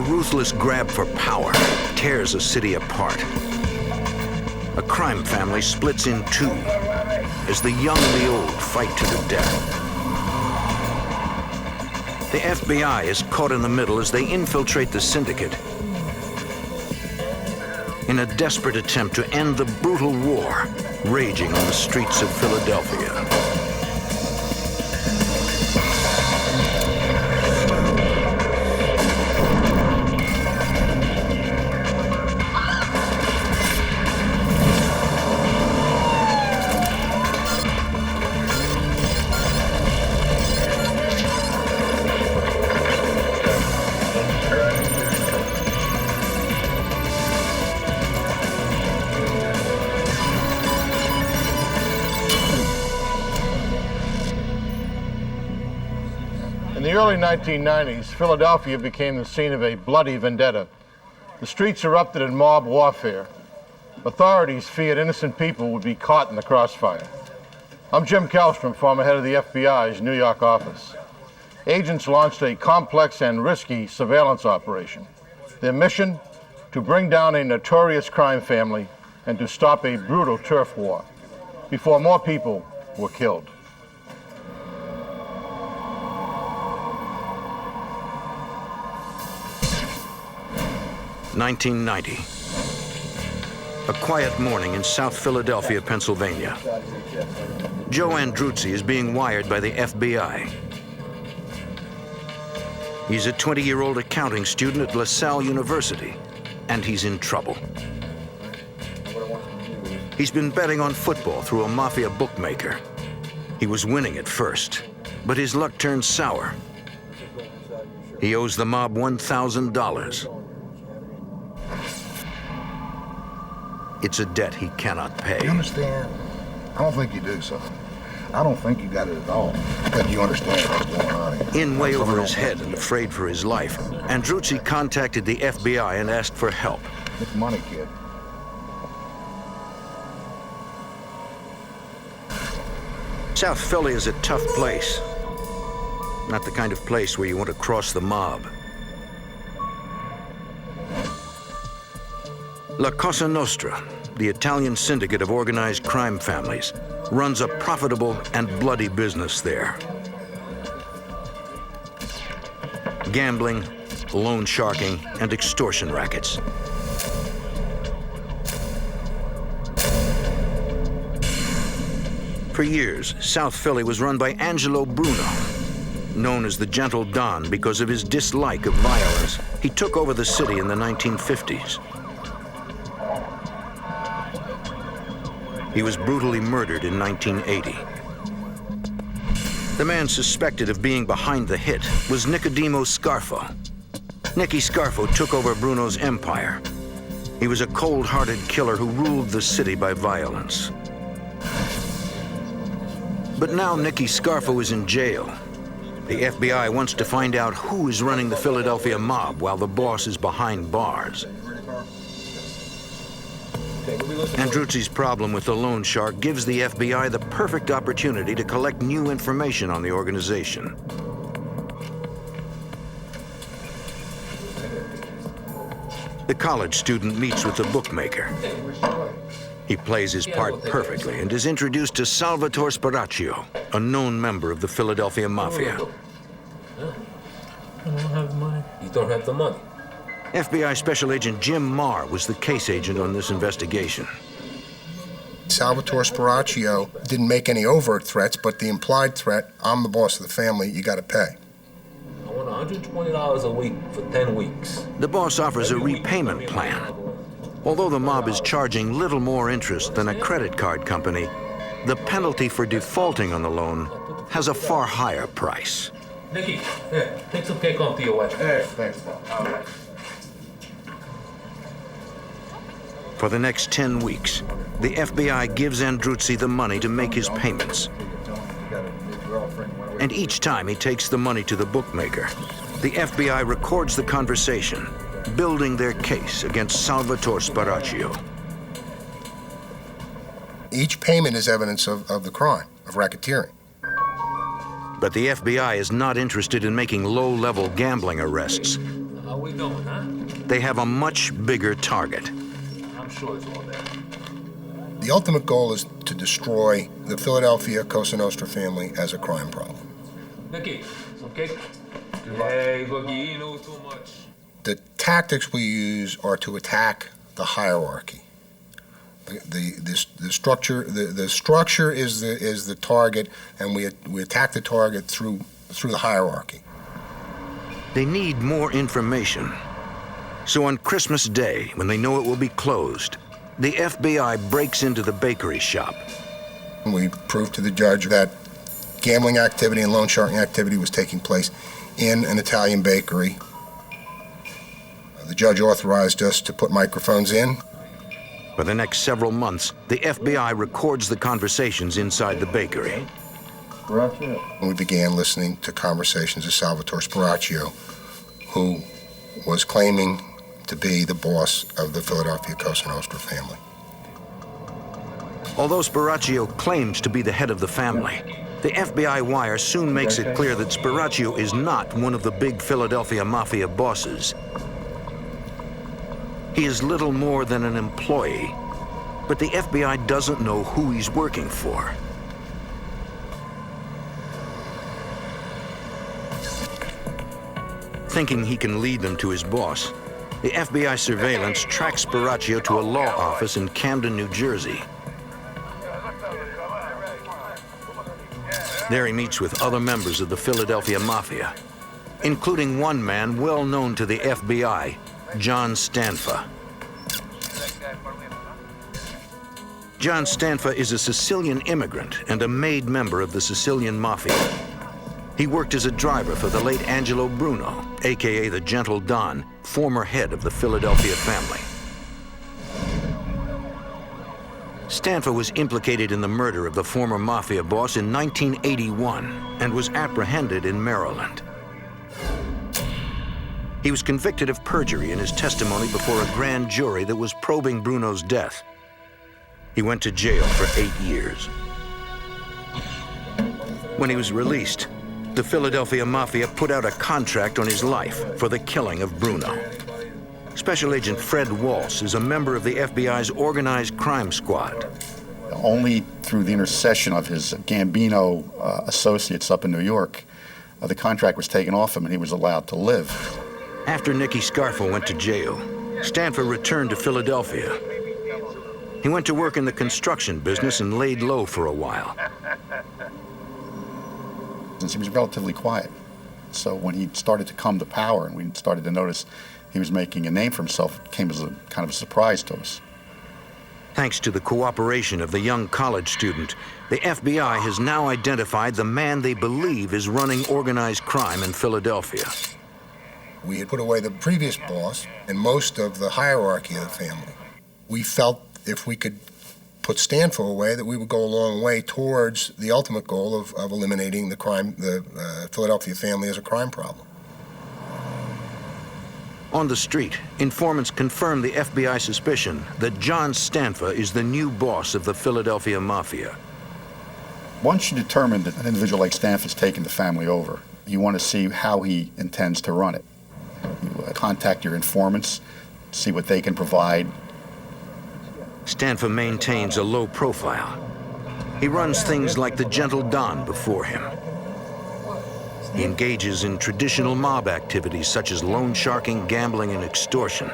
ruthless grab for power tears a city apart. A crime family splits in two as the young and the old fight to the death. The FBI is caught in the middle as they infiltrate the syndicate in a desperate attempt to end the brutal war raging on the streets of Philadelphia. In the early 1990s, Philadelphia became the scene of a bloody vendetta. The streets erupted in mob warfare. Authorities feared innocent people would be caught in the crossfire. I'm Jim Kallstrom, former head of the FBI's New York office. Agents launched a complex and risky surveillance operation. Their mission, to bring down a notorious crime family and to stop a brutal turf war before more people were killed. (1990). A quiet morning in South Philadelphia, Pennsylvania. Joe Andruzzi is being wired by the FBI. He's a 20-year-old accounting student at LaSalle University, and he's in trouble. He's been betting on football through a Mafia bookmaker. He was winning at first, but his luck turned sour. He owes the mob $1,000. It's a debt he cannot pay. You understand? I don't think you do, son. I don't think you got it at all. But you understand what's going on here. In way over his head and afraid for his life, Andruzzi contacted the FBI and asked for help. It's money, kid. South Philly is a tough place. Not the kind of place where you want to cross the mob. La Cosa Nostra, the Italian syndicate of organized crime families, runs a profitable and bloody business there. Gambling, loan sharking, and extortion rackets. For years, South Philly was run by Angelo Bruno, known as the Gentle Don because of his dislike of violence. He took over the city in the 1950s. He was brutally murdered in 1980. The man suspected of being behind the hit was Nicodemo Scarfo. Nicky Scarfo took over Bruno's empire. He was a cold-hearted killer who ruled the city by violence. But now Nicky Scarfo is in jail. The FBI wants to find out who is running the Philadelphia mob while the boss is behind bars. Andruzzi's problem with the loan shark gives the FBI the perfect opportunity to collect new information on the organization. The college student meets with the bookmaker. He plays his part perfectly and is introduced to Salvatore Sparacchio, a known member of the Philadelphia Mafia. I don't have the money. You don't have the money? FBI Special Agent Jim Marr was the case agent on this investigation. Salvatore Sparacchio didn't make any overt threats, but the implied threat, I'm the boss of the family, you gotta pay. I want $120 a week for 10 weeks. The boss offers a repayment plan. Although the mob is charging little more interest than a credit card company, the penalty for defaulting on the loan has a far higher price. Nicky, here, take some cake home to your wife. Hey, thanks, Bob. All right. For the next 10 weeks, the FBI gives Andruzzi the money to make his payments. And each time he takes the money to the bookmaker, the FBI records the conversation, building their case against Salvatore Sparacchio. Each payment is evidence of the crime, of racketeering. But the FBI is not interested in making low-level gambling arrests. we doing, huh? they have a much bigger target. I'm sure it's all there. The ultimate goal is to destroy the Philadelphia Cosa Nostra family as a crime problem. Nicky, some cake? Hey, Boogie, you know too much. The tactics we use are to attack the hierarchy. The structure is the target, and we attack the target through the hierarchy. They need more information. So on Christmas Day, when they know it will be closed, the FBI breaks into the bakery shop. We proved to the judge that gambling activity and loan sharking activity was taking place in an Italian bakery. The judge authorized us to put microphones in. For the next several months, the FBI records the conversations inside the bakery. We began listening to conversations of Salvatore Spiraccio, who was claiming to be the boss of the Philadelphia Cosa Nostra family. Although Spiraccio claims to be the head of the family, the FBI wire soon makes it clear that Spiraccio is not one of the big Philadelphia Mafia bosses. He is little more than an employee, but the FBI doesn't know who he's working for. Thinking he can lead them to his boss, the FBI surveillance tracks Spiraccio to a law office in Camden, New Jersey. There he meets with other members of the Philadelphia Mafia, including one man well known to the FBI, John Stanfa. John Stanfa is a Sicilian immigrant and a made member of the Sicilian Mafia. He worked as a driver for the late Angelo Bruno, aka the Gentle Don, former head of the Philadelphia family. Stanfa was implicated in the murder of the former Mafia boss in 1981 and was apprehended in Maryland. He was convicted of perjury in his testimony before a grand jury that was probing Bruno's death. He went to jail for 8 years. When he was released, the Philadelphia Mafia put out a contract on his life for the killing of Bruno. Special Agent Fred Walsh is a member of the FBI's organized crime squad. Only through the intercession of his Gambino associates up in New York, the contract was taken off him and he was allowed to live. After Nicky Scarfo went to jail, Stanfa returned to Philadelphia. He went to work in the construction business and laid low for a while. Since he was relatively quiet. So when he started to come to power and we started to notice he was making a name for himself, it came as a kind of a surprise to us. Thanks to the cooperation of the young college student, the FBI has now identified the man they believe is running organized crime in Philadelphia. We had put away the previous boss and most of the hierarchy of the family. We felt if we could put Stanfa away, that we would go a long way towards the ultimate goal of eliminating the Philadelphia family as a crime problem. On the street, informants confirm the FBI suspicion that John Stanfa is the new boss of the Philadelphia Mafia. Once you determine that an individual like Stanfa's taken the family over, you want to see how he intends to run it. You contact your informants, see what they can provide. Stanfa maintains a low profile. He runs things like the Gentle Don before him. He engages in traditional mob activities such as loan sharking, gambling, and extortion.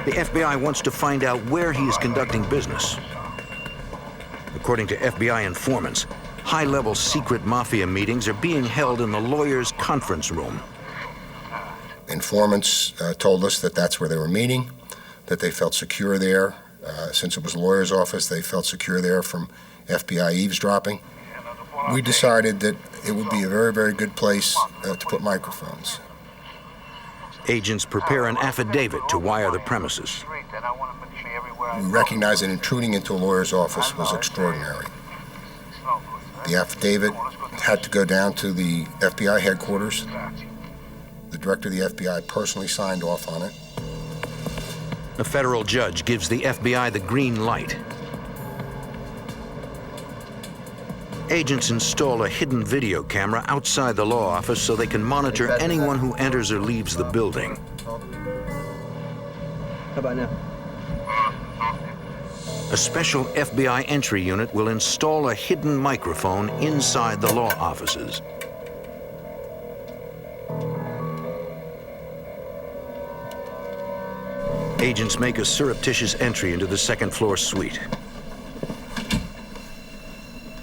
The FBI wants to find out where he is conducting business. According to FBI informants, high-level secret mafia meetings are being held in the lawyer's conference room. Informants told us that that's where they were meeting, that they felt secure there. Since it was a lawyer's office, they felt secure there from FBI eavesdropping. We decided that it would be a very, very good place to put microphones. Agents prepare an affidavit to wire the premises. We recognized that intruding into a lawyer's office was extraordinary. The affidavit had to go down to the FBI headquarters. The director of the FBI personally signed off on it. A federal judge gives the FBI the green light. Agents install a hidden video camera outside the law office so they can monitor anyone who enters or leaves the building. How about now? A special FBI entry unit will install a hidden microphone inside the law offices. Agents make a surreptitious entry into the second-floor suite.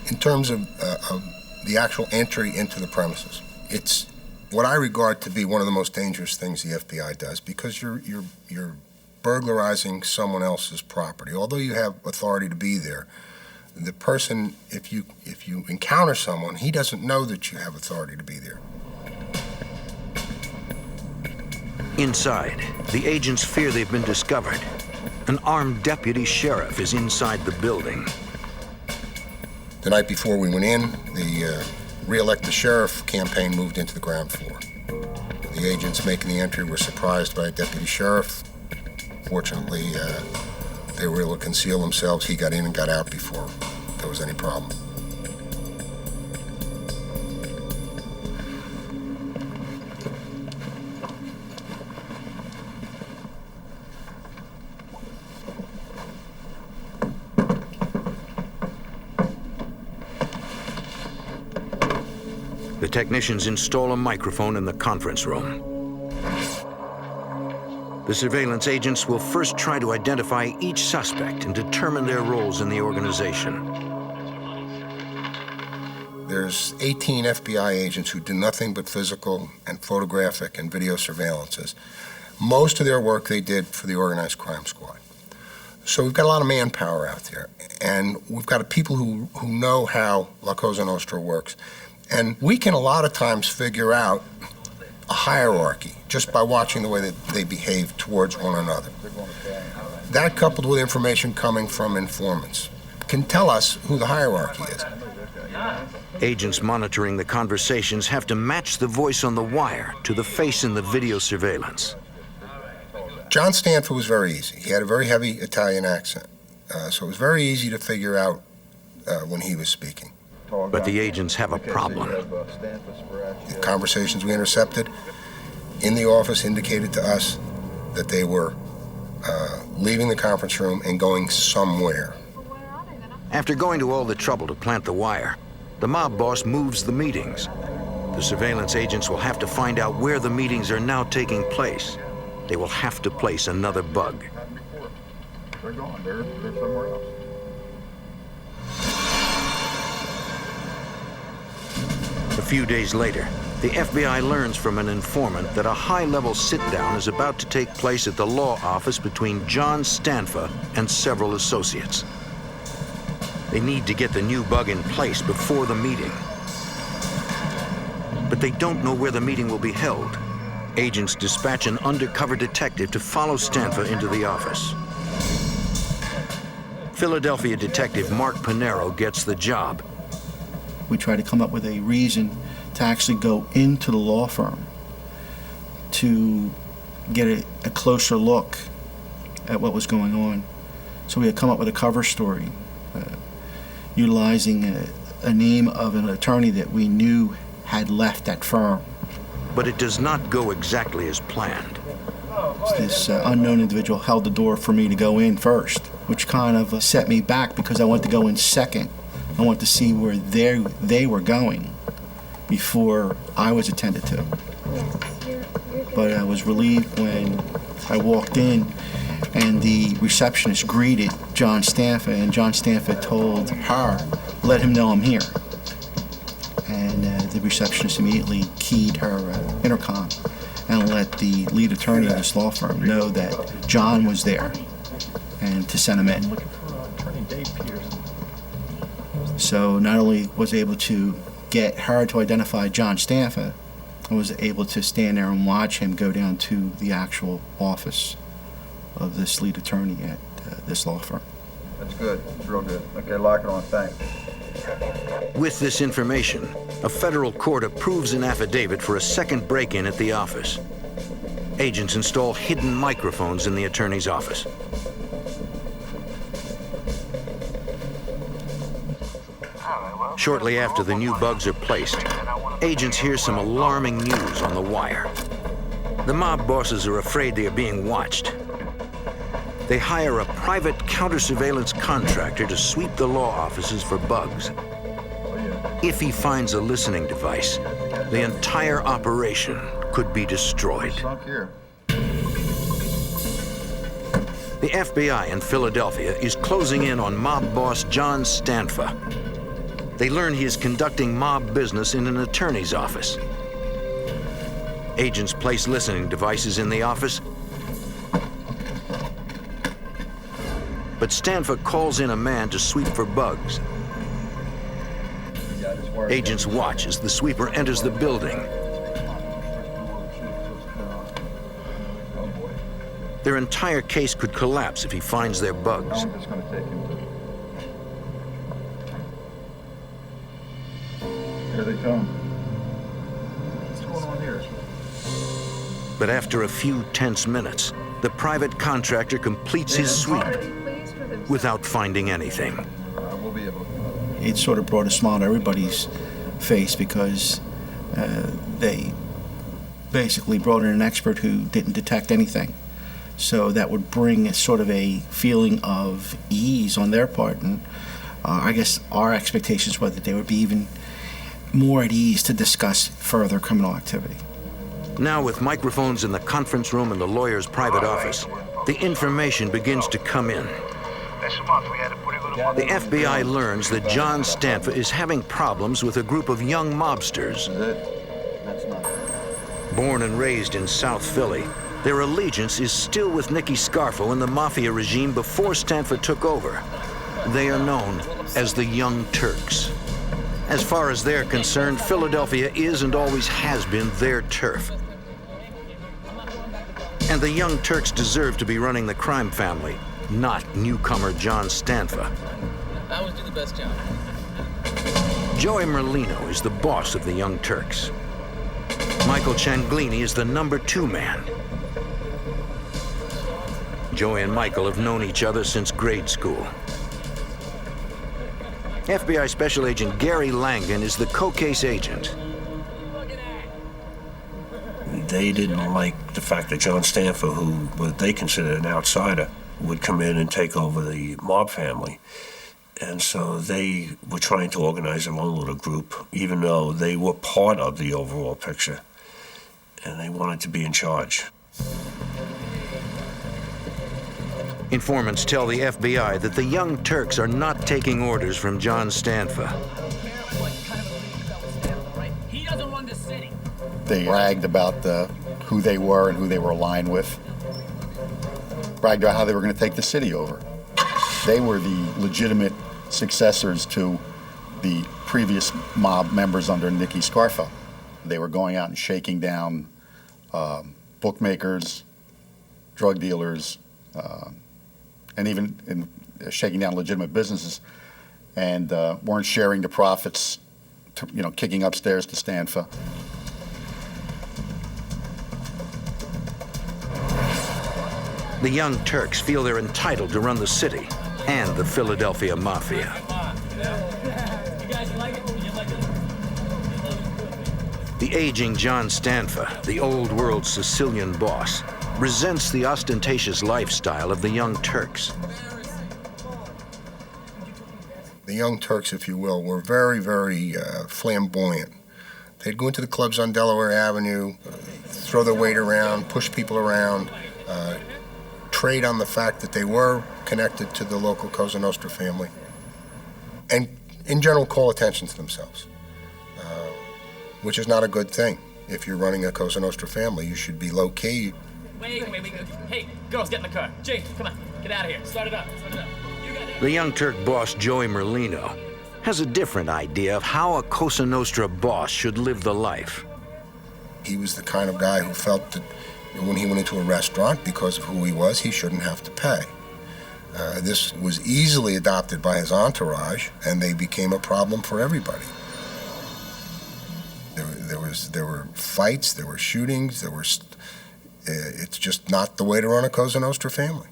In terms of the actual entry into the premises, it's what I regard to be one of the most dangerous things the FBI does, because you're burglarizing someone else's property. Although you have authority to be there, the person, if you encounter someone, he doesn't know that you have authority to be there. Inside, the agents fear they've been discovered. An armed deputy sheriff is inside the building. The night before we went in, the Re-elect the Sheriff campaign moved into the ground floor. The agents making the entry were surprised by a deputy sheriff. Fortunately, they were able to conceal themselves. He got in and got out before there was any problem. The technicians install a microphone in the conference room. The surveillance agents will first try to identify each suspect and determine their roles in the organization. There's 18 FBI agents who do nothing but physical and photographic and video surveillances. Most of their work they did for the organized crime squad. So we've got a lot of manpower out there, and we've got people who know how La Cosa Nostra works. And we can a lot of times figure out a hierarchy just by watching the way that they behave towards one another. That, coupled with information coming from informants, can tell us who the hierarchy is. Agents monitoring the conversations have to match the voice on the wire to the face in the video surveillance. John Stanfa was very easy. He had a very heavy Italian accent, so it was very easy to figure out when he was speaking. But the agents have a problem. The conversations we intercepted in the office indicated to us that they were leaving the conference room and going somewhere. After going to all the trouble to plant the wire, the mob boss moves the meetings. The surveillance agents will have to find out where the meetings are now taking place. They will have to place another bug. They're gone. They're somewhere else. A few days later, the FBI learns from an informant that a high-level sit-down is about to take place at the law office between John Stanfa and several associates. They need to get the new bug in place before the meeting. But they don't know where the meeting will be held. Agents dispatch an undercover detective to follow Stanfa into the office. Philadelphia detective Mark Pinero gets the job. We tried to come up with a reason to actually go into the law firm to get a closer look at what was going on. So we had come up with a cover story, utilizing a name of an attorney that we knew had left that firm. But it does not go exactly as planned. This unknown individual held the door for me to go in first, which kind of set me back because I wanted to go in second. I wanted to see where they were going before I was attended to. But I was relieved when I walked in and the receptionist greeted John Stanfa, and John Stanfa told her, "Let him know I'm here." And the receptionist immediately keyed her intercom and let the lead attorney of this law firm know that John was there and to send him in. So not only was I able to get her to identify John Stanfa, I was able to stand there and watch him go down to the actual office of this lead attorney at this law firm. That's good. That's real good. Okay, lock it on. Thanks. With this information, a federal court approves an affidavit for a second break-in at the office. Agents install hidden microphones in the attorney's office. Shortly after the new bugs are placed, agents hear some alarming news on the wire. The mob bosses are afraid they are being watched. They hire a private counter-surveillance contractor to sweep the law offices for bugs. If he finds a listening device, the entire operation could be destroyed. The FBI in Philadelphia is closing in on mob boss John Stanfa. They learn he is conducting mob business in an attorney's office. Agents place listening devices in the office, but Stanfa calls in a man to sweep for bugs. Agents watch as the sweeper enters the building. Their entire case could collapse if he finds their bugs. Here they come. What's going on here? But after a few tense minutes, the private contractor completes his sweep without finding anything. We'll be able to. It sort of brought a smile to everybody's face because they basically brought in an expert who didn't detect anything. So that would bring sort of a feeling of ease on their part. And I guess our expectations were that they would be even more at ease to discuss further criminal activity. Now, with microphones in the conference room and the lawyer's private office, the information begins to come in. The FBI learns that John Stanfa is having problems with a group of young mobsters. Born and raised in South Philly, their allegiance is still with Nicky Scarfo and the Mafia regime before Stanfa took over. They are known as the Young Turks. As far as they're concerned, Philadelphia is and always has been their turf. And the Young Turks deserve to be running the crime family, not newcomer John Stanfa. I always do the best job. Joey Merlino is the boss of the Young Turks. Michael Changlini is the #2 man. Joey and Michael have known each other since grade school. FBI Special Agent Gary Langan is the co-case agent. They didn't like the fact that John Stanfa, who what they considered an outsider, would come in and take over the mob family. And so they were trying to organize their own little group, even though they were part of the overall picture. And they wanted to be in charge. Informants tell the FBI that the Young Turks are not taking orders from John Stanfa. He doesn't run the city. They bragged about who they were and who they were aligned with. Bragged about how they were going to take the city over. They were the legitimate successors to the previous mob members under Nicky Scarfo. They were going out and shaking down bookmakers, drug dealers, and even shaking down legitimate businesses, and weren't sharing the profits, kicking upstairs to Stanfa. The Young Turks feel they're entitled to run the city and the Philadelphia Mafia. The aging John Stanfa, the old world Sicilian boss, resents the ostentatious lifestyle of the Young Turks. The Young Turks, if you will, were very, very flamboyant. They'd go into the clubs on Delaware Avenue, throw their weight around, push people around, trade on the fact that they were connected to the local Cosa Nostra family, and in general call attention to themselves, which is not a good thing. If you're running a Cosa Nostra family, you should be low-key. Wait. Hey, girls, get in the car. James, come on, get out of here. Start it up. The Young Turk boss, Joey Merlino, has a different idea of how a Cosa Nostra boss should live the life. He was the kind of guy who felt that when he went into a restaurant, because of who he was, he shouldn't have to pay. This was easily adopted by his entourage, and they became a problem for everybody. There were fights, there were shootings, it's just not the way to run a Cosa Nostra family.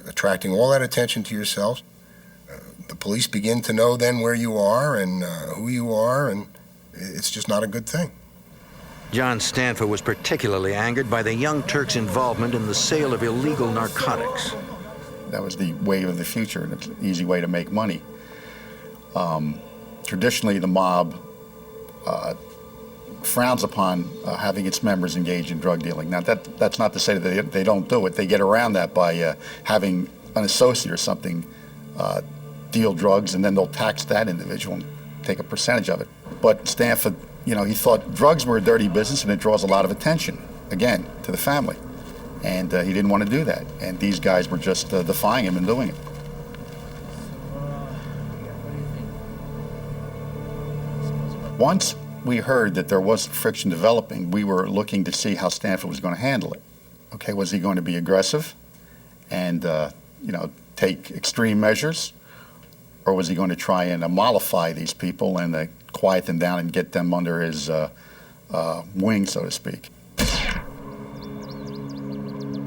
Attracting all that attention to yourself. The police begin to know then where you are and who you are, and it's just not a good thing. John Stanfa was particularly angered by the young Turks' involvement in the sale of illegal narcotics. That was the wave of the future, and it's an easy way to make money. Traditionally, the mob frowns upon having its members engage in drug dealing. Now, that's not to say that they don't do it. They get around that by having an associate or something deal drugs, and then they'll tax that individual and take a percentage of it. But Stanfa, he thought drugs were a dirty business and it draws a lot of attention, again, to the family. And he didn't want to do that. And these guys were just defying him and doing it. Once we heard that there was friction developing, we were looking to see how Stanfa was going to handle it. Okay, was he going to be aggressive and, take extreme measures? Or was he going to try and mollify these people and quiet them down and get them under his wing, so to speak?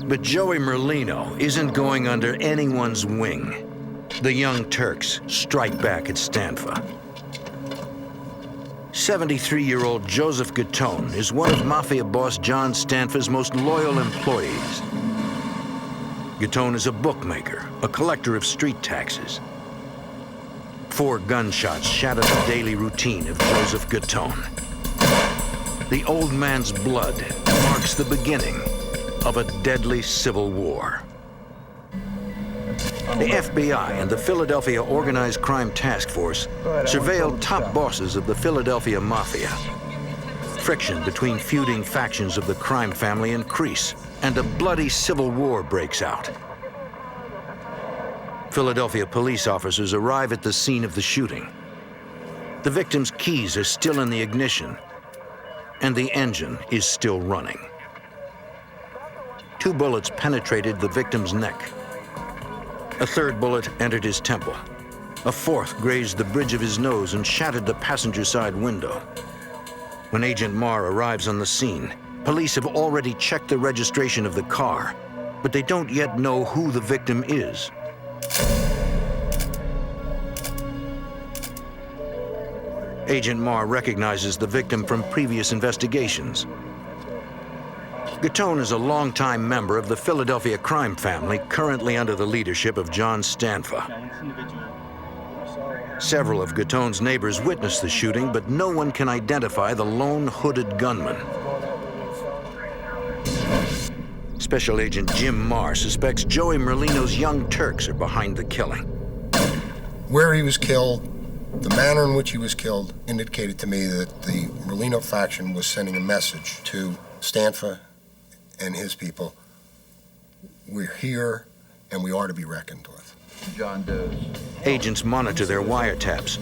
But Joey Merlino isn't going under anyone's wing. The young Turks strike back at Stanfa. 73-year-old Joseph Gattone is one of Mafia boss John Stanfa's most loyal employees. Gattone is a bookmaker, a collector of street taxes. 4 gunshots shatter the daily routine of Joseph Gattone. The old man's blood marks the beginning of a deadly civil war. The FBI and the Philadelphia Organized Crime Task Force surveilled top bosses of the Philadelphia Mafia. Friction between feuding factions of the crime family increase, and a bloody civil war breaks out. Philadelphia police officers arrive at the scene of the shooting. The victim's keys are still in the ignition, and the engine is still running. 2 bullets penetrated the victim's neck. A 3rd bullet entered his temple. A 4th grazed the bridge of his nose and shattered the passenger side window. When Agent Marr arrives on the scene, police have already checked the registration of the car, but they don't yet know who the victim is. Agent Marr recognizes the victim from previous investigations. Gattone is a longtime member of the Philadelphia crime family, currently under the leadership of John Stanfa. Several of Gattone's neighbors witnessed the shooting, but no one can identify the lone hooded gunman. Special Agent Jim Marr suspects Joey Merlino's young Turks are behind the killing. Where he was killed, the manner in which he was killed, indicated to me that the Merlino faction was sending a message to Stanfa and his people. We're here, and we are to be reckoned with. John Doe's. Agents monitor their wiretaps.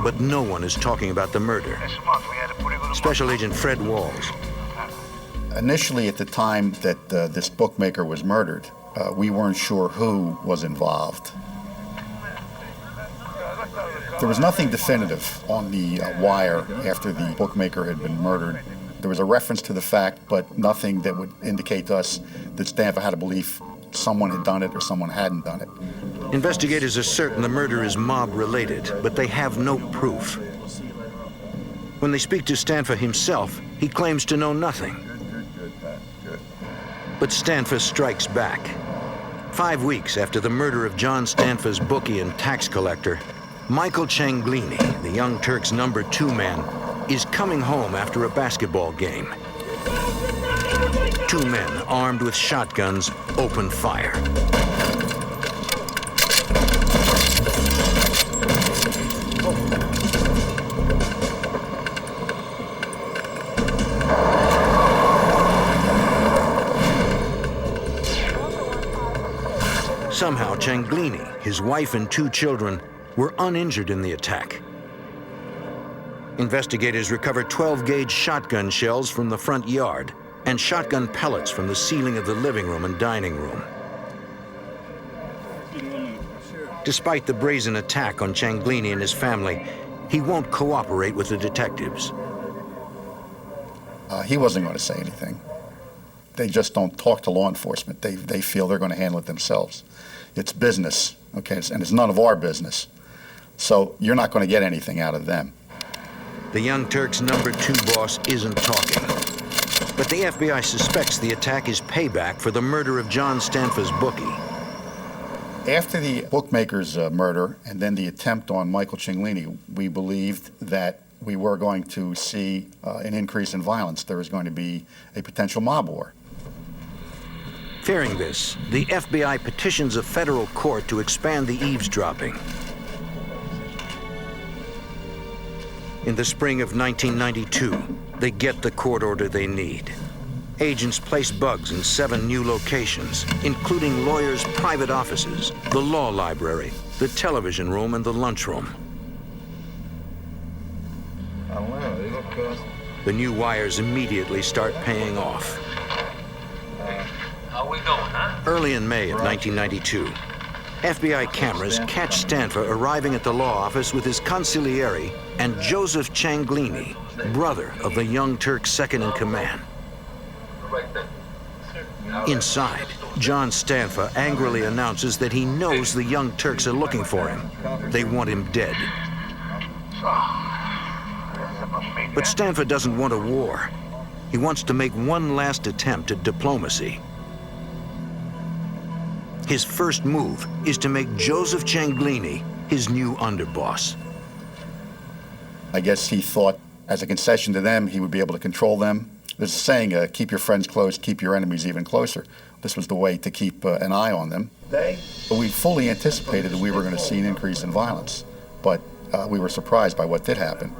But no one is talking about the murder. Special Agent Fred Walls. Initially, at the time that this bookmaker was murdered, we weren't sure who was involved. There was nothing definitive on the wire after the bookmaker had been murdered. There was a reference to the fact, but nothing that would indicate to us that Stanfa had a belief someone had done it or someone hadn't done it. Investigators are certain the murder is mob-related, but they have no proof. When they speak to Stanfa himself, he claims to know nothing. Good, Pat. Good. But Stanfa strikes back. 5 weeks after the murder of John Stanfa's bookie and tax collector, Michael Cianglini, the young Turks' number 2 man, is coming home after a basketball game. 2 men armed with shotguns open fire. Somehow, Cianglini, his wife and 2 children, were uninjured in the attack. Investigators recovered 12-gauge shotgun shells from the front yard and shotgun pellets from the ceiling of the living room and dining room. Despite the brazen attack on Cianglini and his family, he won't cooperate with the detectives. He wasn't going to say anything. they just don't talk to law enforcement. They feel they're going to handle it themselves. It's business, okay, and it's none of our business. So you're not going to get anything out of them. The Young Turks' number 2 boss isn't talking. But the FBI suspects the attack is payback for the murder of John Stanfa's bookie. After the bookmaker's murder and then the attempt on Michael Cianglini, we believed that we were going to see an increase in violence. There was going to be a potential mob war. Fearing this, the FBI petitions a federal court to expand the eavesdropping. In the spring of 1992, they get the court order they need. Agents place bugs in 7 new locations, including lawyers' private offices, the law library, the television room, and the lunchroom. I don't know, they look The new wires immediately start paying off. How we doing, huh? Early in May of 1992, FBI cameras catch Stanfa arriving at the law office with his consigliere and Joseph Cianglini, brother of the Young Turks' second-in-command. Right there. Inside, John Stanfa angrily announces that he knows the Young Turks are looking for him. They want him dead. But Stanfa doesn't want a war. He wants to make one last attempt at diplomacy. His first move is to make Joseph Cianglini his new underboss. I guess he thought, as a concession to them, he would be able to control them. There's a saying, keep your friends close, keep your enemies even closer. This was the way to keep an eye on them. But we fully anticipated that we were going to see an increase in violence, but we were surprised by what did happen.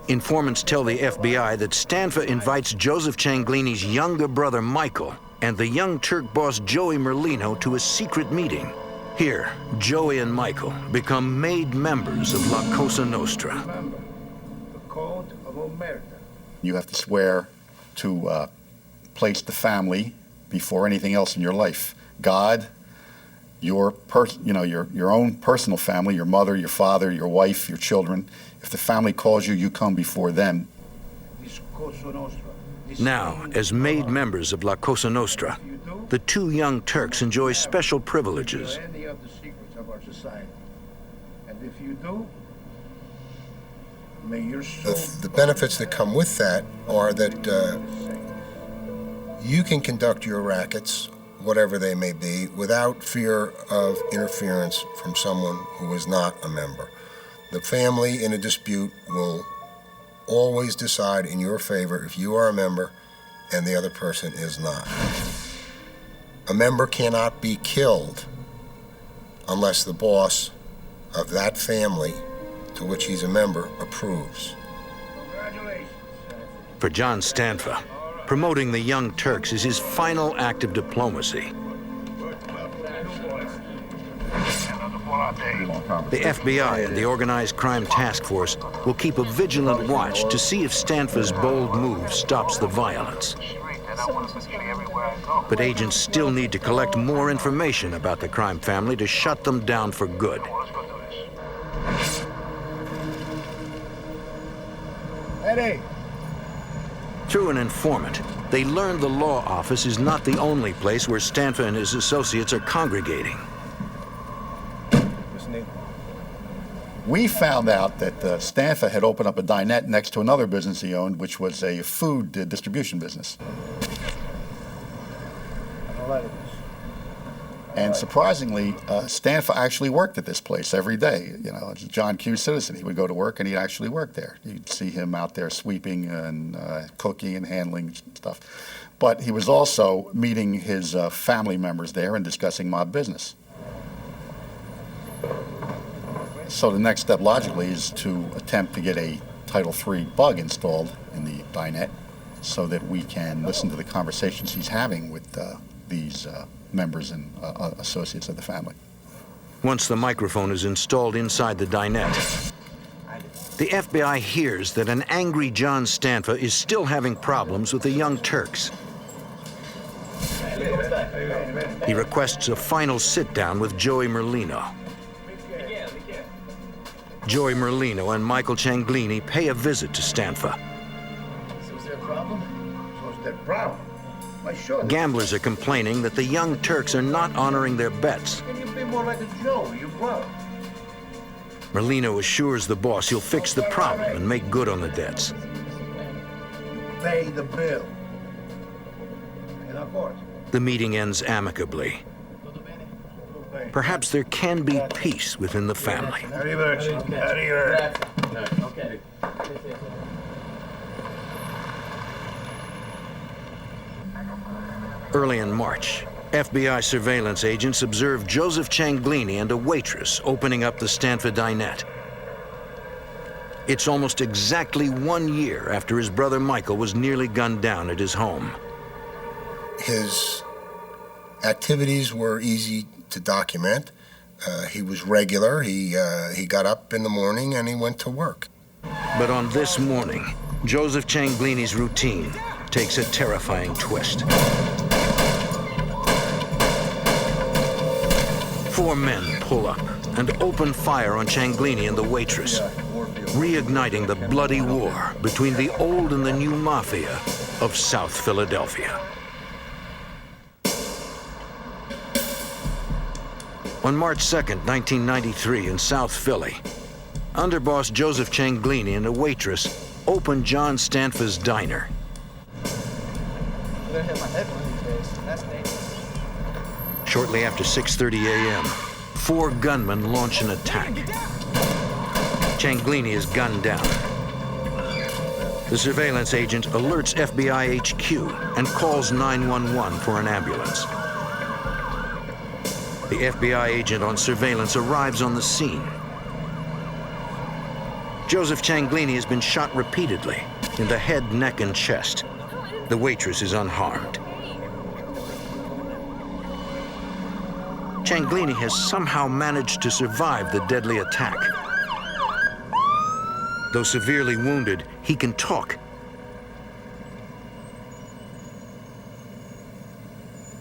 Informants tell the FBI that Stanfa invites Joseph Cianglini's younger brother, Michael, and the Young Turk boss, Joey Merlino, to a secret meeting. Here, Joey and Michael become made members of La Cosa Nostra. the code of omerta. You have to swear to place the family before anything else in your life. God, your own personal family, your mother, your father, your wife, your children. If the family calls you, you come before them. Now, as made members of La Cosa Nostra, the 2 Young Turks enjoy special privileges. Any of the secrets of our society. And if you do, may your soul... The benefits that come with that are that you can conduct your rackets, whatever they may be, without fear of interference from someone who is not a member. The family in a dispute will always decide in your favor if you are a member and the other person is not. A member cannot be killed unless the boss of that family to which he's a member approves. Congratulations. For John Stanfa, promoting the Young Turks is his final act of diplomacy. The FBI and the Organized Crime Task Force will keep a vigilant watch to see if Stanfa's bold move stops the violence. But agents still need to collect more information about the crime family to shut them down for good. Eddie! Through an informant, they learn the law office is not the only place where Stanfa and his associates are congregating. We found out that Stanfa had opened up a dinette next to another business he owned, which was a food distribution business. And surprisingly, Stanfa actually worked at this place every day. You know, as a John Q. citizen, he would go to work and he'd actually work there. You'd see him out there sweeping and cooking and handling stuff. But he was also meeting his family members there and discussing mob business. So the next step, logically, is to attempt to get a Title III bug installed in the dinette so that we can listen to the conversations he's having with these members and associates of the family. Once the microphone is installed inside the dinette, the FBI hears that an angry John Stanfa is still having problems with the Young Turks. He requests a final sit-down with Joey Merlino. Joey Merlino and Michael Cianglini pay a visit to Stanfa. So is there a problem? that problem. Why, sure. Gamblers are complaining that the young Turks are not honoring their bets. Can you be more like a Joe, your brother? Merlino assures the boss he'll fix the problem and make good on the debts. Pay the bill. And of course. The meeting ends amicably. Perhaps there can be peace within the family. Arrivederci. Arrivederci. Okay. Early in March, FBI surveillance agents observed Joseph Cianglini and a waitress opening up the Stanfa dinette. It's almost exactly 1 year after his brother Michael was nearly gunned down at his home. His activities were easy to document. He was regular. He got up in the morning and he went to work. But on this morning, Joseph Cianglini's routine takes a terrifying twist. 4 men pull up and open fire on Cianglini and the waitress, reigniting the bloody war between the old and the new Mafia of South Philadelphia. On March 2nd, 1993, in South Philly, underboss Joseph Cianglini and a waitress opened John Stanfa's diner. Shortly after 6:30 a.m., 4 gunmen launch an attack. Cianglini is gunned down. The surveillance agent alerts FBI HQ and calls 911 for an ambulance. The FBI agent on surveillance arrives on the scene. Joseph Cianglini has been shot repeatedly in the head, neck, and chest. The waitress is unharmed. Cianglini has somehow managed to survive the deadly attack. Though severely wounded, he can talk.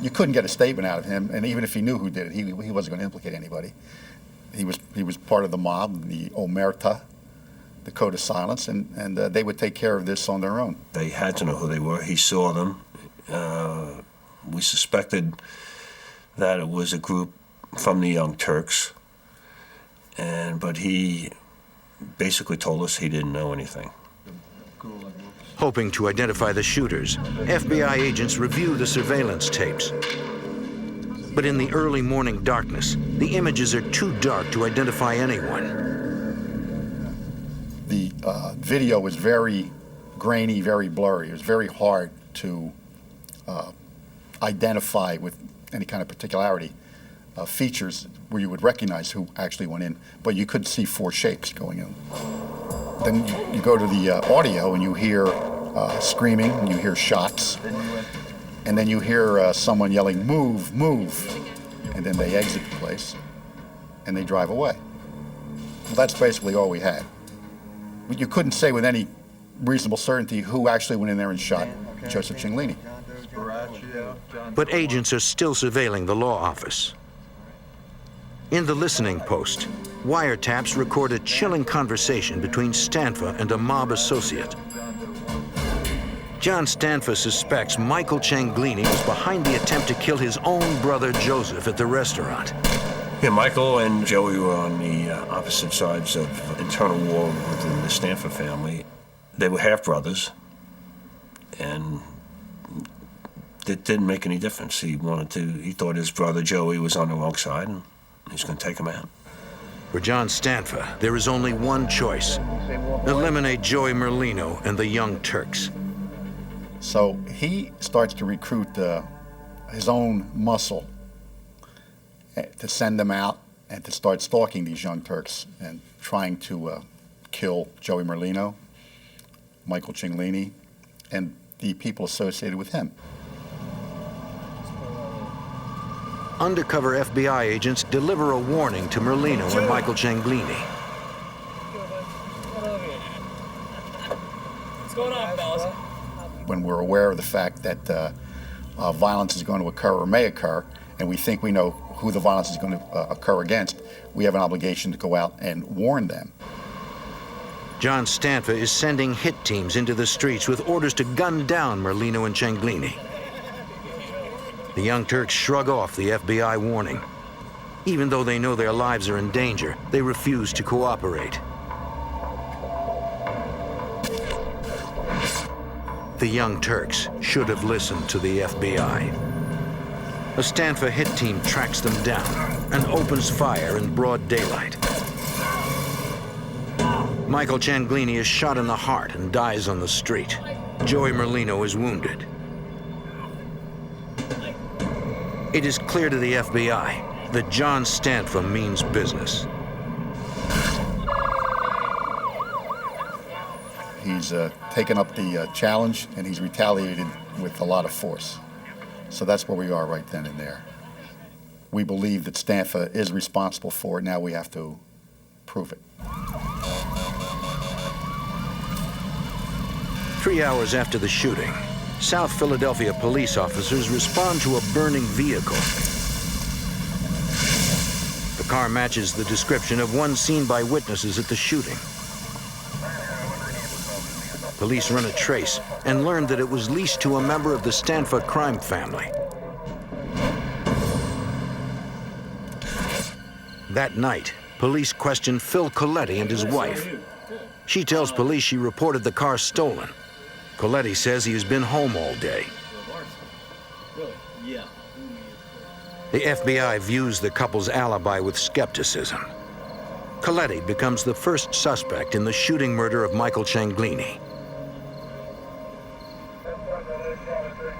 You couldn't get a statement out of him, and even if he knew who did it, he wasn't going to implicate anybody. He was part of the mob, the Omerta, the Code of Silence, and they would take care of this on their own. They had to know who they were. He saw them. We suspected that it was a group from the Young Turks, but he basically told us he didn't know anything. Hoping to identify the shooters, FBI agents review the surveillance tapes. But in the early morning darkness, the images are too dark to identify anyone. The video was very grainy, very blurry. It was very hard to identify with any kind of particularity features where you would recognize who actually went in, but you could see 4 shapes going in. Then you go to the audio and you hear screaming, and you hear shots, and then you hear someone yelling, "Move, move," and then they exit the place and they drive away. Well, that's basically all we had. You couldn't say with any reasonable certainty who actually went in there and shot Joseph Cianglini. But agents are still surveilling the law office. In the listening post, wiretaps record a chilling conversation between Stanfa and a mob associate. John Stanfa suspects Michael Cianglini was behind the attempt to kill his own brother Joseph at the restaurant. Yeah, Michael and Joey were on the opposite sides of internal war within the Stanfa family. They were half-brothers, and it didn't make any difference. He thought his brother Joey was on the wrong side, and he's going to take him out. For John Stanfa, there is only one choice: eliminate Joey Merlino and the Young Turks. So he starts to recruit his own muscle to send them out and to start stalking these Young Turks and trying to kill Joey Merlino, Michael Cianglini, and the people associated with him. Undercover FBI agents deliver a warning to Merlino and Michael Cianglini. What's going on, fellas? When we're aware of the fact that violence is going to occur or may occur, and we think we know who the violence is going to occur against, we have an obligation to go out and warn them. John Stanfa is sending hit teams into the streets with orders to gun down Merlino and Cianglini. The Young Turks shrug off the FBI warning. Even though they know their lives are in danger, they refuse to cooperate. The Young Turks should have listened to the FBI. A Stanfa hit team tracks them down and opens fire in broad daylight. Michael Cianglini is shot in the heart and dies on the street. Joey Merlino is wounded. It is clear to the FBI that John Stanfa means business. He's taken up the challenge, and he's retaliated with a lot of force. So that's where we are right then and there. We believe that Stanfa is responsible for it. Now we have to prove it. 3 hours after the shooting, South Philadelphia police officers respond to a burning vehicle. The car matches the description of one seen by witnesses at the shooting. Police run a trace and learn that it was leased to a member of the Stanfa crime family. That night, police question Phil Coletti and his wife. She tells police she reported the car stolen. Coletti says he has been home all day. The FBI views the couple's alibi with skepticism. Coletti becomes the first suspect in the shooting murder of Michael Cianglini.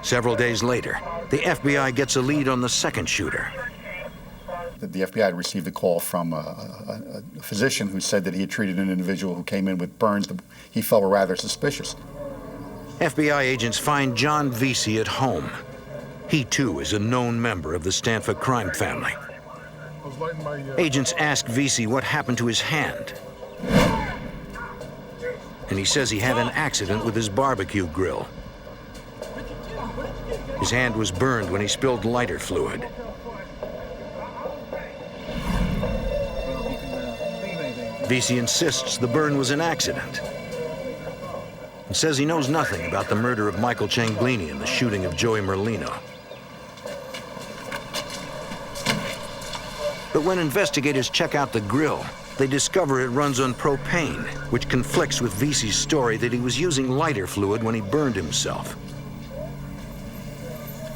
Several days later, the FBI gets a lead on the second shooter. The FBI had received a call from a physician who said that he had treated an individual who came in with burns that he felt were rather suspicious. FBI agents find John Vesey at home. He too is a known member of the Stanfa crime family. Agents ask Vesey what happened to his hand. And he says he had an accident with his barbecue grill. His hand was burned when he spilled lighter fluid. Vesey insists the burn was an accident and says he knows nothing about the murder of Michael Cianglini and the shooting of Joey Merlino. But when investigators check out the grill, they discover it runs on propane, which conflicts with Vesey's story that he was using lighter fluid when he burned himself.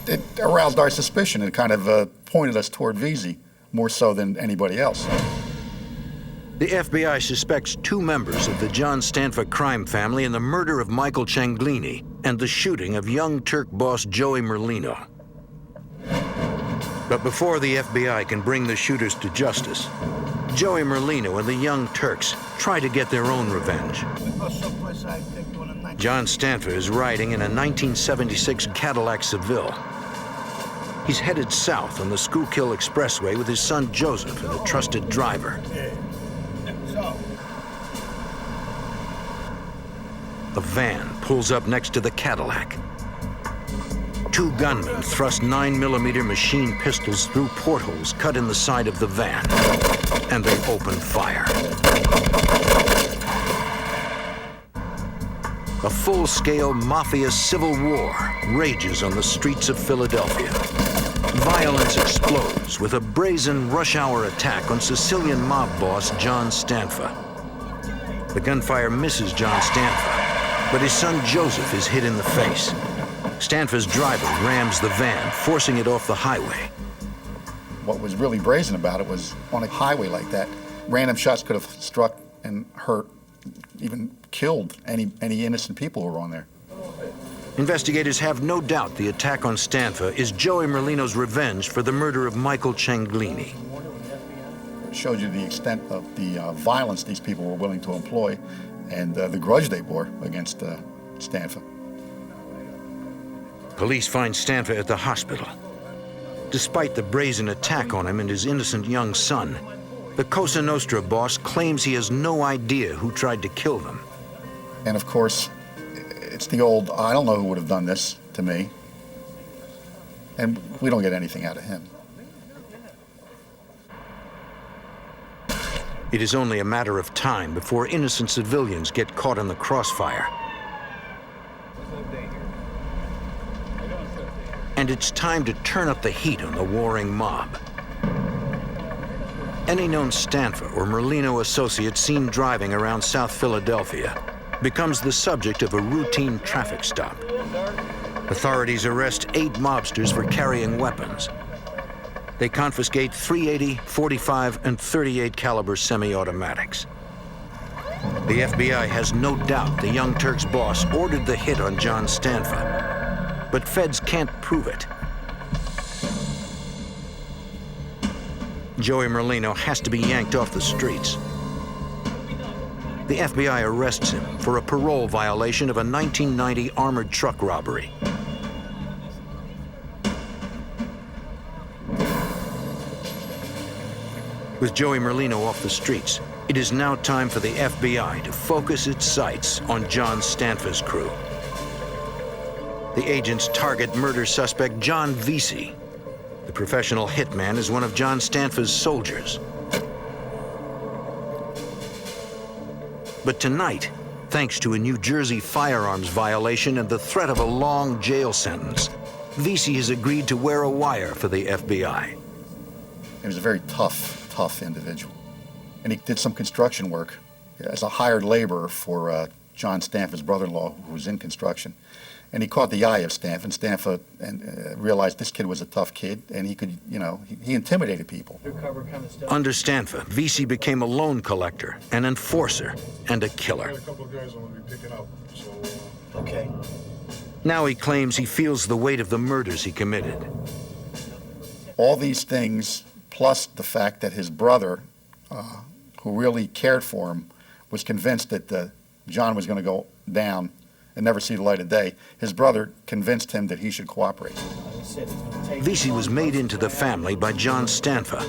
It aroused our suspicion and kind of pointed us toward Vesey, more so than anybody else. The FBI suspects 2 members of the John Stanfa crime family in the murder of Michael Cianglini and the shooting of Young Turk boss Joey Merlino. But before the FBI can bring the shooters to justice, Joey Merlino and the Young Turks try to get their own revenge. John Stanfa is riding in a 1976 Cadillac Seville. He's headed south on the Schuylkill Expressway with his son Joseph and a trusted driver. A van pulls up next to the Cadillac. 2 gunmen thrust 9mm machine pistols through portholes cut in the side of the van, and they open fire. A full-scale Mafia civil war rages on the streets of Philadelphia. Violence explodes with a brazen rush-hour attack on Sicilian mob boss John Stanfa. The gunfire misses John Stanfa, but his son Joseph is hit in the face. Stanfa's driver rams the van, forcing it off the highway. What was really brazen about it was on a highway like that, random shots could have struck and hurt, even killed any innocent people who were on there. Investigators have no doubt the attack on Stanfa is Joey Merlino's revenge for the murder of Michael Cianglini. It showed you the extent of the violence these people were willing to employ and the grudge they bore against Stanfa. Police find Stanfa at the hospital. Despite the brazen attack on him and his innocent young son, the Cosa Nostra boss claims he has no idea who tried to kill them. And of course, it's the old, I don't know who would have done this to me. And we don't get anything out of him. It is only a matter of time before innocent civilians get caught in the crossfire. And it's time to turn up the heat on the warring mob. Any known Stanfa or Merlino associate seen driving around South Philadelphia becomes the subject of a routine traffic stop. Authorities arrest 8 mobsters for carrying weapons. They confiscate .380, .45, and .38 caliber semi-automatics. The FBI has no doubt the young Turks boss ordered the hit on John Stanfa, but feds can't prove it. Joey Merlino has to be yanked off the streets. The FBI arrests him for a parole violation of a 1990 armored truck robbery. With Joey Merlino off the streets, it is now time for the FBI to focus its sights on John Stanfa's crew. The agents target murder suspect John Vesey. The professional hitman is one of John Stanfa's soldiers. But tonight, thanks to a New Jersey firearms violation and the threat of a long jail sentence, Vesey has agreed to wear a wire for the FBI. He was a very tough individual. And he did some construction work as a hired laborer for John Stanfa's brother-in-law, who was in construction. And he caught the eye of Stanfa, and Stanfa realized this kid was a tough kid, and he could, he intimidated people. Under Stanfa, Vesey became a loan collector, an enforcer, and a killer. A couple of guys I'm gonna be picking up, so. Okay. Now he claims he feels the weight of the murders he committed. All these things, plus the fact that his brother, who really cared for him, was convinced that John was going to go down and never see the light of day. His brother convinced him that he should cooperate. Vesey was made into the family by John Stanfa.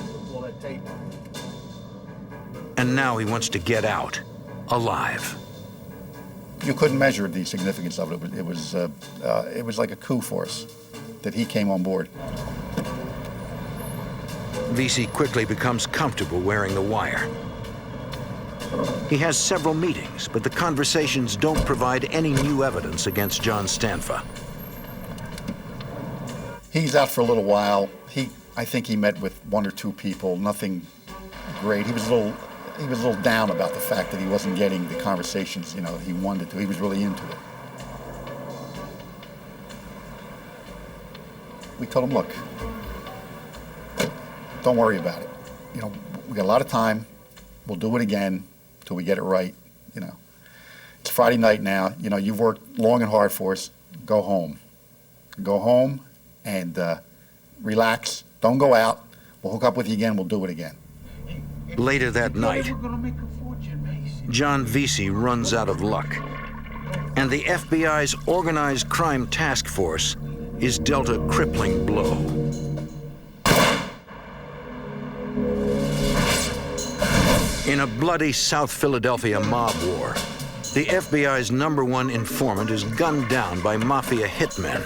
And now he wants to get out, alive. You couldn't measure the significance of it. It was like a coup for us that he came on board. Vesey quickly becomes comfortable wearing the wire. He has several meetings, but the conversations don't provide any new evidence against John Stanfa. He's out for a little while. I think he met with 1 or 2 people, nothing great. He was a little down about the fact that he wasn't getting the conversations, he wanted to. He was really into it. We told him, look, don't worry about it. We got a lot of time. We'll do it again till we get it right. It's Friday night now. You've worked long and hard for us. Go home. Go home and relax. Don't go out. We'll hook up with you again. We'll do it again. Later that night, John Vesey runs out of luck, and the FBI's Organized Crime Task Force is dealt a crippling blow. In a bloody South Philadelphia mob war, the FBI's #1 informant is gunned down by Mafia hitmen,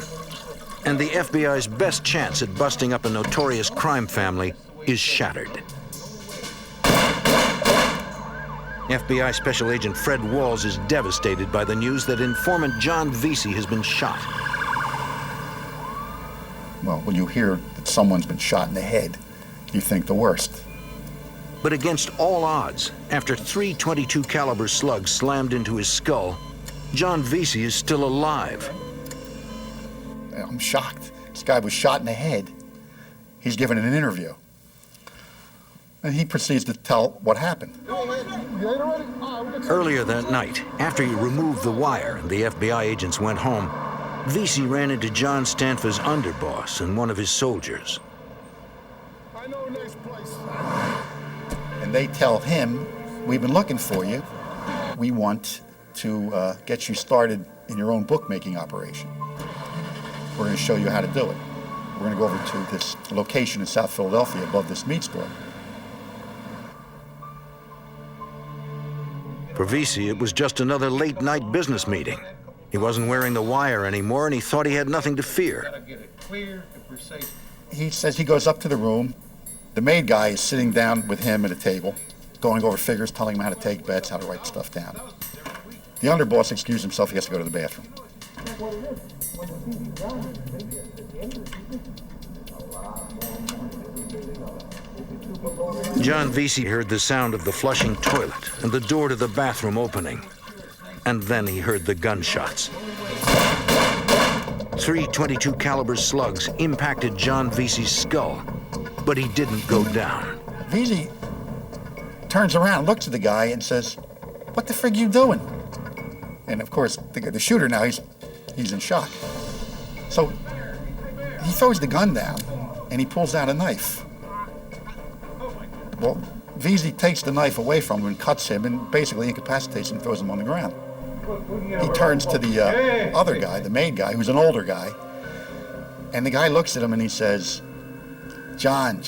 and the FBI's best chance at busting up a notorious crime family is shattered. FBI Special Agent Fred Walls is devastated by the news that informant John Vesey has been shot. Well, when you hear that someone's been shot in the head, you think the worst. But against all odds, after 3 .22 caliber slugs slammed into his skull, John Vesey is still alive. I'm shocked. This guy was shot in the head. He's given an interview. And he proceeds to tell what happened. Earlier that night, after he removed the wire and the FBI agents went home, Vesey ran into John Stanfa's underboss and one of his soldiers. I know a nice place. And they tell him, we've been looking for you. We want to get you started in your own bookmaking operation. We're going to show you how to do it. We're going to go over to this location in South Philadelphia above this meat store. For Vesey, it was just another late-night business meeting. He wasn't wearing the wire anymore, and he thought he had nothing to fear. He says he goes up to the room. The maid guy is sitting down with him at a table, going over figures, telling him how to take bets, how to write stuff down. The underboss excused himself. He has to go to the bathroom. John Vesey heard the sound of the flushing toilet and the door to the bathroom opening. And then he heard the gunshots. 3 .22 caliber slugs impacted John Vesey's skull, but he didn't go down. Vesey turns around, looks at the guy, and says, "What the frig you doing?" And of course, the shooter now, he's in shock. So he throws the gun down, and he pulls out a knife. Well, Vesey takes the knife away from him and cuts him and basically incapacitates him and throws him on the ground. He turns to the other guy, the main guy, who's an older guy, and the guy looks at him and he says, John,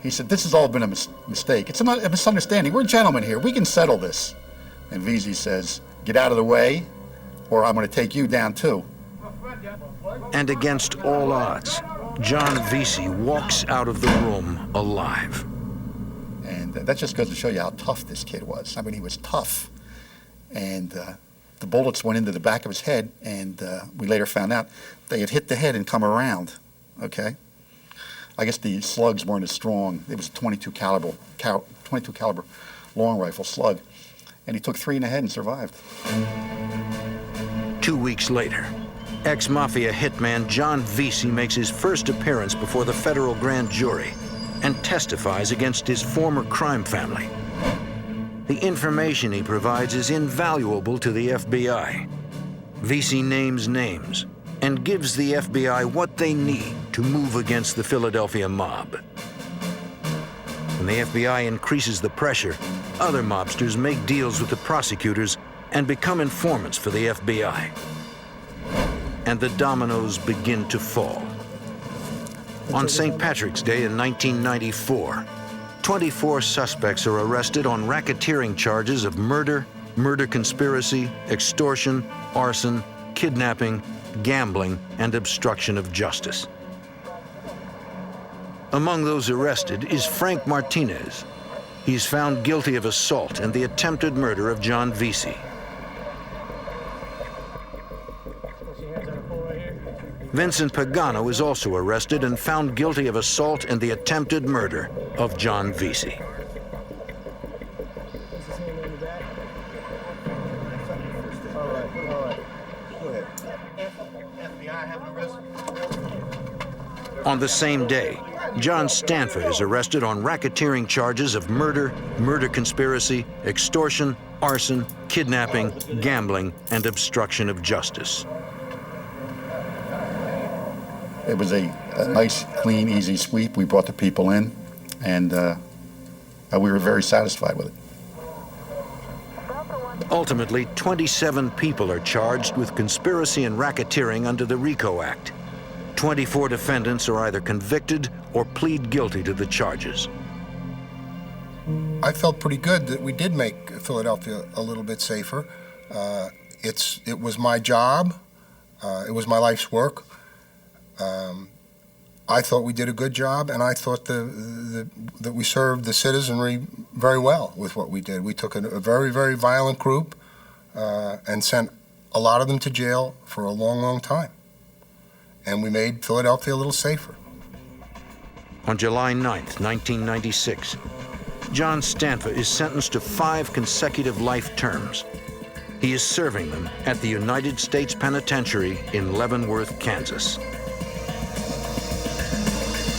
he said, "This has all been a mistake. It's a misunderstanding. We're gentlemen here. We can settle this." And Vesey says, "Get out of the way, or I'm going to take you down too." And against all odds, John Vesey walks out of the room alive. And that just goes to show you how tough this kid was. I mean, he was tough. And the bullets went into the back of his head, and we later found out they had hit the head and come around, okay? I guess the slugs weren't as strong. It was a 22 caliber long rifle slug. And he took 3 in the head and survived. 2 weeks later, ex-Mafia hitman John Vesey makes his first appearance before the federal grand jury and testifies against his former crime family. The information he provides is invaluable to the FBI. Vesey names names and gives the FBI what they need to move against the Philadelphia mob. When the FBI increases the pressure, other mobsters make deals with the prosecutors and become informants for the FBI. And the dominoes begin to fall. On St. Patrick's Day in 1994, 24 suspects are arrested on racketeering charges of murder, murder conspiracy, extortion, arson, kidnapping, gambling, and obstruction of justice. Among those arrested is Frank Martinez. He's found guilty of assault and the attempted murder of John Vesey. Vincent Pagano is also arrested and found guilty of assault and the attempted murder of John Vesey. On the same day, John Stanfa is arrested on racketeering charges of murder, murder conspiracy, extortion, arson, kidnapping, gambling, and obstruction of justice. It was a nice, clean, easy sweep. We brought the people in, and we were very satisfied with it. Ultimately, 27 people are charged with conspiracy and racketeering under the RICO Act. 24 defendants are either convicted or plead guilty to the charges. I felt pretty good that we did make Philadelphia a little bit safer. It was my job. It was my life's work. I thought we did a good job, and I thought that we served the citizenry very well with what we did. We took a very, very violent group and sent a lot of them to jail for a long, long time. And we made Philadelphia a little safer. On July 9th, 1996, John Stanfa is sentenced to 5 consecutive life terms. He is serving them at the United States Penitentiary in Leavenworth, Kansas.